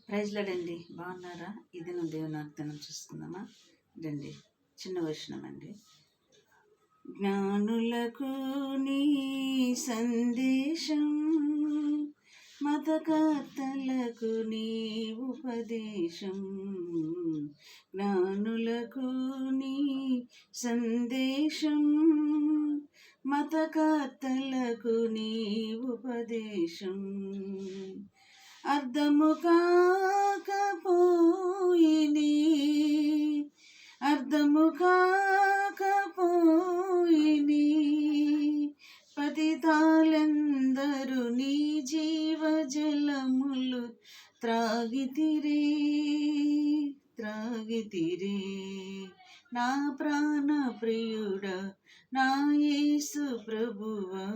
Praise లాడండి, బాగున్నారా? ఇది నువ్వు దేవుని వాగ్దానం చూసుకుందామా రండి. చిన్న వర్షనం అండి. జ్ఞానులకు నీ సందేశం, మతకర్తలకు నీ ఉపదేశం. జ్ఞానులకు నీ సందేశం, మతకర్తలకు నీ ఉపదేశం. అర్థము కాకపోయిని, అర్థము కాకపోయిని, పతితాలందరూ నీ జీవజలములు త్రాగితిరే, త్రాగితిరే. నా ప్రాణ ప్రియుడా, నా యేసు ప్రభువా,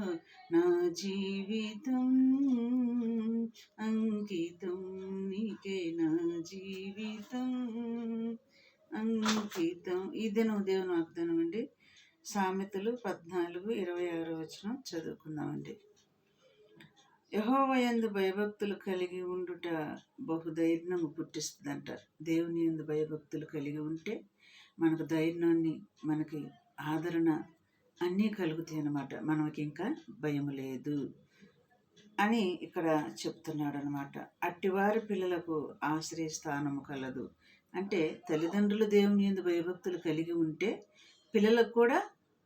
నా జీవితం అంకితం నీకే, నా జీవితం అంకితం. ఇదే నువ్వు దేవుని వాగ్దానం అండి. సామెతలు 14:26 చదువుకుందామండి. యెహోవా యందు భయభక్తులు కలిగి ఉండుట బహుధైర్యము పుట్టిస్తుందంట. దేవుని యందు భయభక్తులు కలిగి ఉంటే మనకు ధైర్యాన్ని, మనకి ఆదరణ అన్నీ కలుగుతాయి అన్నమాట. మనకి ఇంకా భయం లేదు అని ఇక్కడ చెప్తున్నాడు అనమాట. అట్టివారి పిల్లలకు ఆశ్రయస్థానము కలదు. అంటే తల్లిదండ్రులు దేవుని యందు భయభక్తులు కలిగి ఉంటే పిల్లలకు కూడా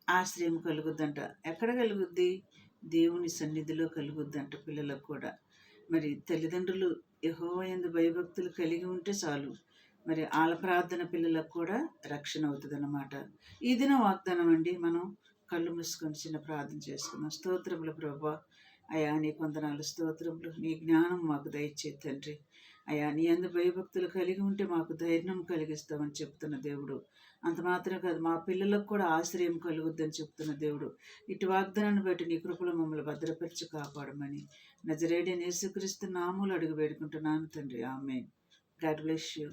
ఆశ్రయం కలుగుద్దంట. ఎక్కడ కలుగుద్ది? దేవుని సన్నిధిలో కలుగుద్దంట పిల్లలకు కూడా. మరి తల్లిదండ్రులు యెహోవా యందు భయభక్తులు కలిగి ఉంటే చాలు, మరి ఆల ప్రార్థన పిల్లలకు కూడా రక్షణ అవుతుంది అన్నమాట. ఈ దిన వాగ్దానం అండి. మనం కళ్ళు మూసుకొని చిన్న ప్రార్థన చేసుకుందాం. స్తోత్రములు ప్రభువా, అయా నీ కొందనాలు, స్తోత్రములు. నీ జ్ఞానం మాకు దయచే తండ్రి. అయా నీ అందు భయభక్తులు కలిగి ఉంటే మాకు ధైర్యం కలిగిస్తామని చెప్తున్న దేవుడు. అంత మాత్రం కాదు, మా పిల్లలకు కూడా ఆశ్రయం కలుగుద్దని చెప్తున్న దేవుడు. ఇటు వాగ్దానాన్ని బట్టి నీ కృపలో మమ్మల్ని భద్రపరిచి కాపాడమని నజరేయుడైన యేసుక్రీస్తు నామములో అడుగు వేడుకుంటున్నాను తండ్రి. ఆమేన్. God bless you.